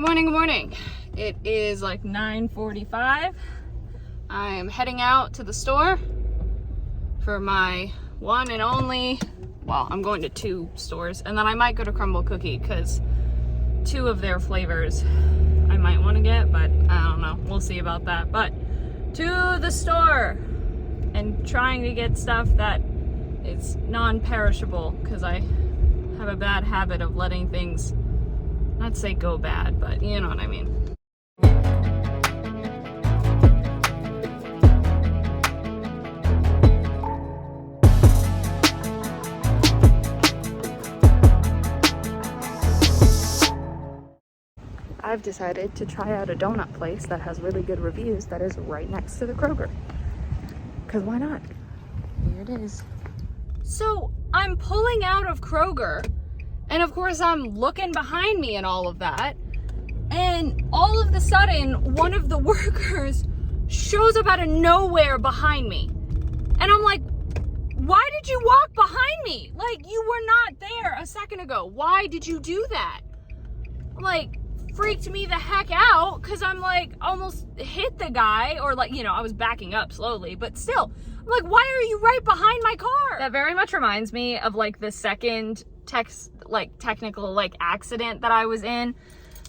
Good morning, good morning. It is like 9:45. I am heading out to the store for my one and only, well, I'm going to two stores, and then I might go to Crumble Cookie because two of their flavors I might want to get, but I don't know. We'll see about that. But to the store and trying to get stuff that is non-perishable because I have a bad habit of letting things, not say go bad, but you know what I mean. I've decided to try out a donut place that has really good reviews that is right next to the Kroger. Because why not? Here it is. So I'm pulling out of Kroger, and of course I'm looking behind me and all of that, and all of a sudden one of the workers shows up out of nowhere behind me. And I'm like, why did you walk behind me? Like, you were not there a second ago. Why did you do that? Like, freaked me the heck out because I'm like almost hit the guy, or like, you know, I was backing up slowly, but still, I'm like, why are you right behind my car? That very much reminds me of like the second technical accident that I was in,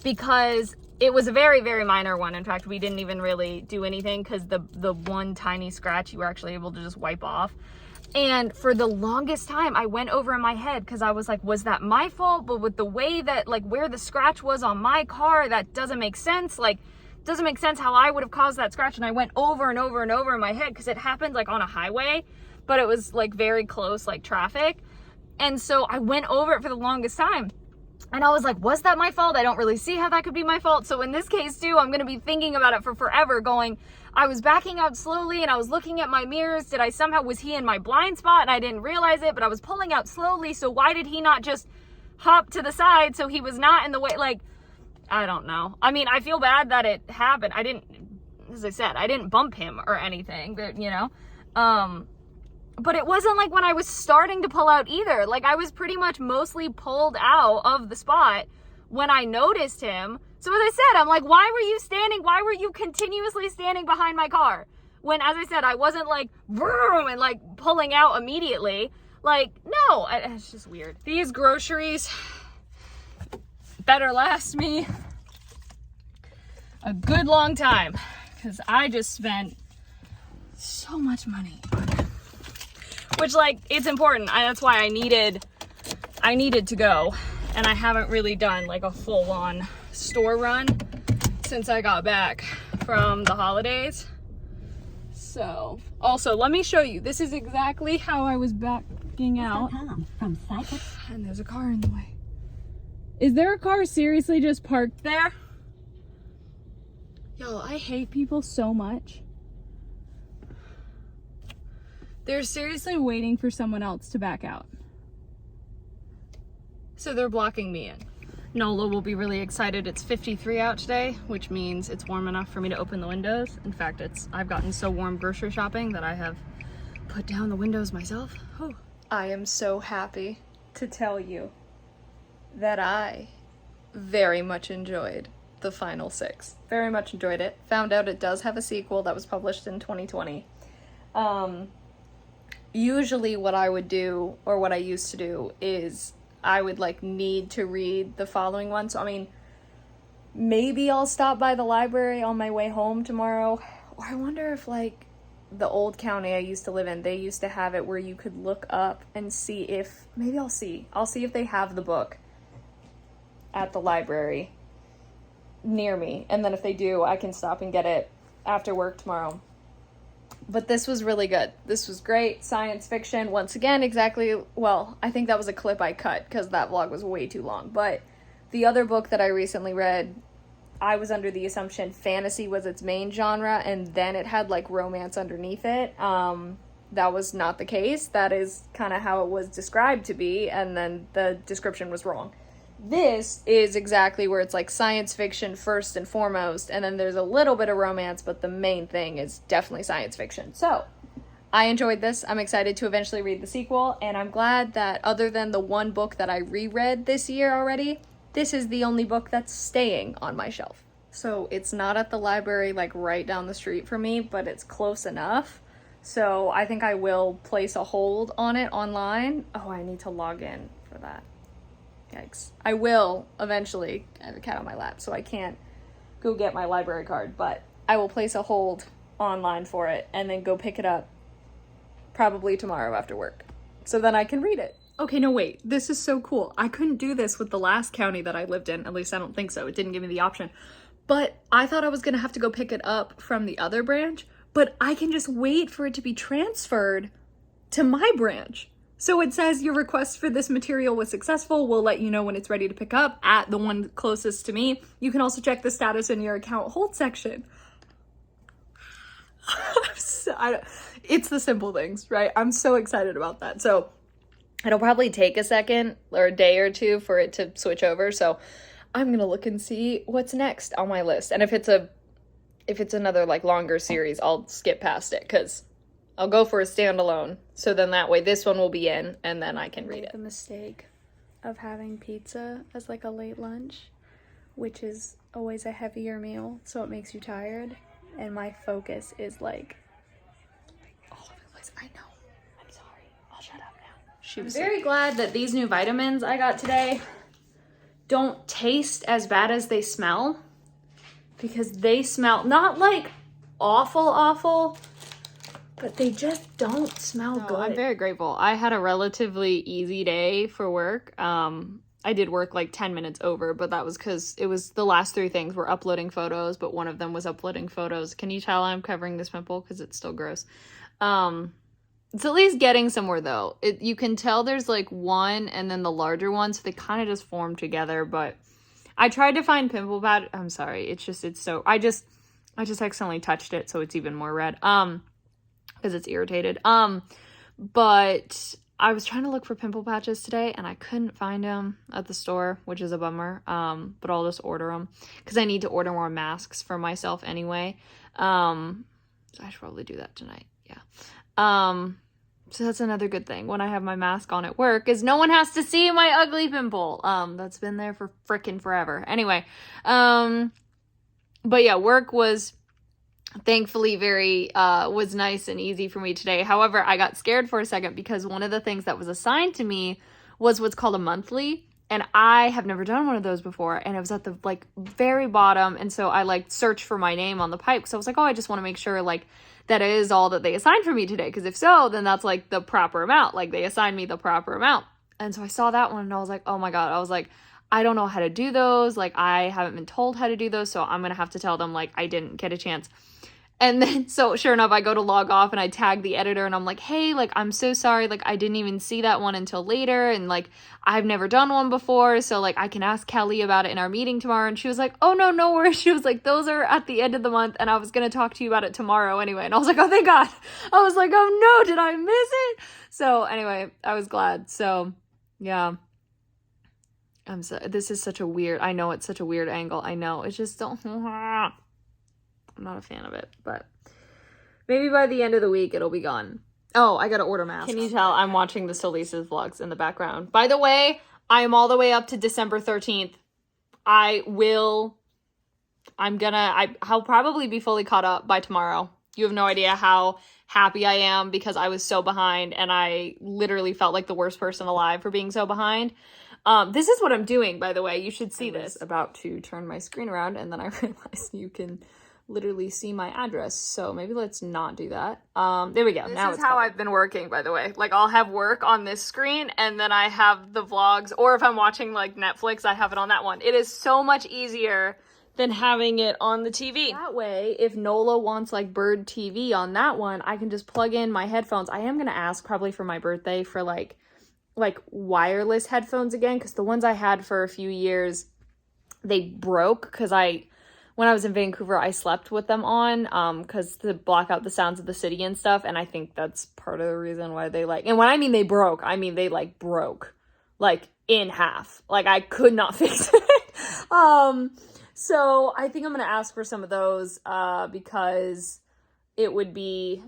because it was a very, very minor one. In fact, we didn't even really do anything because the one tiny scratch you were actually able to just wipe off. And for the longest time, I went over in my head because I was like, was that my fault? But with the way that, like, where the scratch was on my car, that doesn't make sense. Like, doesn't make sense how I would have caused that scratch. And I went over and over and over in my head because it happened like on a highway, but it was like very close, like traffic. And so I went over it for the longest time. And I was like, was that my fault? I don't really see how that could be my fault. So in this case too, I'm going to be thinking about it for forever, going, I was backing out slowly and I was looking at my mirrors. Was he in my blind spot and I didn't realize it, but I was pulling out slowly. So why did he not just hop to the side so he was not in the way? Like, I don't know. I mean, I feel bad that it happened. As I said, I didn't bump him or anything, you know? But it wasn't like when I was starting to pull out either. Like, I was pretty much mostly pulled out of the spot when I noticed him. So as I said, I'm like, why were you continuously standing behind my car? When, as I said, I wasn't like, vroom, and like pulling out immediately. Like, no, it's just weird. These groceries better last me a good long time, because I just spent so much money on it. Which, like, it's important. That's why I needed to go. And I haven't really done like a full-on store run since I got back from the holidays. So, also, let me show you. This is exactly how I was backing out. And there's a car in the way. Is there a car seriously just parked there? Y'all, I hate people so much. They're seriously waiting for someone else to back out. So they're blocking me in. Nola will be really excited. It's 53 out today, which means it's warm enough for me to open the windows. In fact, I've gotten so warm grocery shopping that I have put down the windows myself. Whew. I am so happy to tell you that I very much enjoyed the final 6. Very much enjoyed it. Found out it does have a sequel that was published in 2020. Usually what I would do, or what I used to do, is I would like need to read the following one. So I mean, maybe I'll stop by the library on my way home tomorrow. Or I wonder if like the old county I used to live in, they used to have it where you could look up and see if, maybe I'll see if they have the book at the library near me. And then if they do, I can stop and get it after work tomorrow. But this was really good. This was great. Science fiction. Once again, well, I think that was a clip I cut because that vlog was way too long. But the other book that I recently read, I was under the assumption fantasy was its main genre, and then it had like romance underneath it. That was not the case. That is kind of how it was described to be, and then the description was wrong. This is exactly where it's like science fiction first and foremost, and then there's a little bit of romance, but the main thing is definitely science fiction. So, I enjoyed this. I'm excited to eventually read the sequel, and I'm glad that other than the one book that I reread this year already, this is the only book that's staying on my shelf. So it's not at the library like right down the street from me, but it's close enough. So I think I will place a hold on it online. Oh, I need to log in for that. Yikes. I will eventually. I have a cat on my lap, so I can't go get my library card, but I will place a hold online for it and then go pick it up probably tomorrow after work. So then I can read it. Okay, no, wait. This is so cool. I couldn't do this with the last county that I lived in. At least I don't think so. It didn't give me the option. But I thought I was going to have to go pick it up from the other branch, but I can just wait for it to be transferred to my branch. So it says your request for this material was successful. We'll let you know when it's ready to pick up at the one closest to me. You can also check the status in your account hold section. It's the simple things, right? I'm so excited about that. So it'll probably take a second or a day or two for it to switch over. So I'm going to look and see what's next on my list. And if it's another like longer series, I'll skip past it because I'll go for a standalone. So then that way this one will be in and then I can read it. The mistake of having pizza as like a late lunch, which is always a heavier meal. So it makes you tired. And my focus is like all over the place. I know. I'm sorry. I'll shut up now. I'm very glad that these new vitamins I got today don't taste as bad as they smell, because they smell not like awful, but they just don't smell good. I'm very grateful. I had a relatively easy day for work. I did work like 10 minutes over, but that was because it was the last 3 things were uploading photos, but one of them was uploading photos. Can you tell I'm covering this pimple because it's still gross? It's at least getting somewhere though. You can tell there's like one and then the larger one, so they kind of just form together. But I tried to find pimple pad. I'm sorry. It's so I just accidentally touched it, so it's even more red. Because it's irritated. But I was trying to look for pimple patches today and I couldn't find them at the store, which is a bummer. But I'll just order them because I need to order more masks for myself anyway. So I should probably do that tonight. Yeah. So that's another good thing when I have my mask on at work is no one has to see my ugly pimple. That's been there for frickin' forever. Anyway. But yeah, work was thankfully was nice and easy for me today. However, I got scared for a second because one of the things that was assigned to me was what's called a monthly, and I have never done one of those before, and it was at the like very bottom, and so I like searched for my name on the pipe, so I was like, oh, I just want to make sure like that is all that they assigned for me today, because if so, then that's like the proper amount, like they assigned me the proper amount. And so I saw that one and I was like, oh my god, I was like, I don't know how to do those, like I haven't been told how to do those, so I'm gonna have to tell them like I didn't get a chance. And then, so sure enough, I go to log off and I tag the editor and I'm like, hey, like, I'm so sorry. Like, I didn't even see that one until later. And like, I've never done one before. So like, I can ask Kelly about it in our meeting tomorrow. And she was like, oh, no worries. She was like, those are at the end of the month. And I was going to talk to you about it tomorrow anyway. And I was like, oh, thank God. I was like, oh no, did I miss it? So anyway, I was glad. So yeah. This is such a weird, I know it's such a weird angle. I know. It's just don't. I'm not a fan of it, but maybe by the end of the week, it'll be gone. Oh, I gotta order masks. Can you tell I'm watching the Solis's vlogs in the background? By the way, I am all the way up to December 13th. I'll probably be fully caught up by tomorrow. You have no idea how happy I am because I was so behind and I literally felt like the worst person alive for being so behind. This is what I'm doing, by the way. You should see this. About to turn my screen around and then I realized you can literally see my address, so maybe let's not do that. There we go. This is how I've been working, by the way. Like, I'll have work on this screen and then I have the vlogs, or if I'm watching like Netflix, I have it on that one. It is so much easier than having it on the TV. That way, if Nola wants like Bird TV on that one, I can just plug in my headphones. I am gonna ask probably for my birthday for like wireless headphones again, because the ones I had for a few years, they broke because when I was in Vancouver, I slept with them on because to block out the sounds of the city and stuff. And I think that's part of the reason why they and when I mean they broke, I mean they like broke like in half. Like I could not fix it. So I think I'm going to ask for some of those because it would be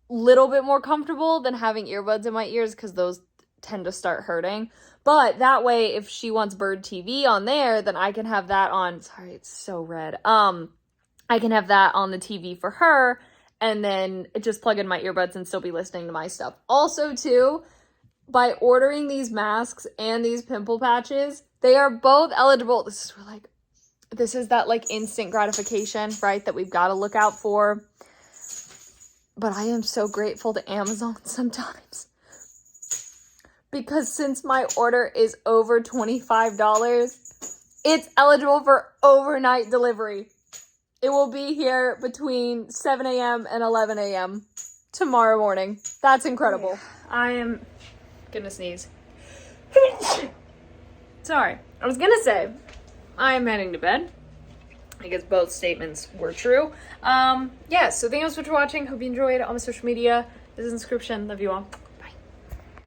a little bit more comfortable than having earbuds in my ears, because those tend to start hurting. But that way, if she wants Bird TV on there, then I can have that on. Sorry, it's so red. I can have that on the TV for her, and then just plug in my earbuds and still be listening to my stuff. Also, too, by ordering these masks and these pimple patches, they are both eligible. This is that like instant gratification, right? That we've got to look out for. But I am so grateful to Amazon sometimes. Because since my order is over $25, it's eligible for overnight delivery. It will be here between 7 a.m. and 11 a.m. tomorrow morning. That's incredible. I am gonna sneeze. Sorry. I was gonna say, I am heading to bed. I guess both statements were true. Yeah, so thank you so much for watching. Hope you enjoyed. All my social media is in the description. Love you all.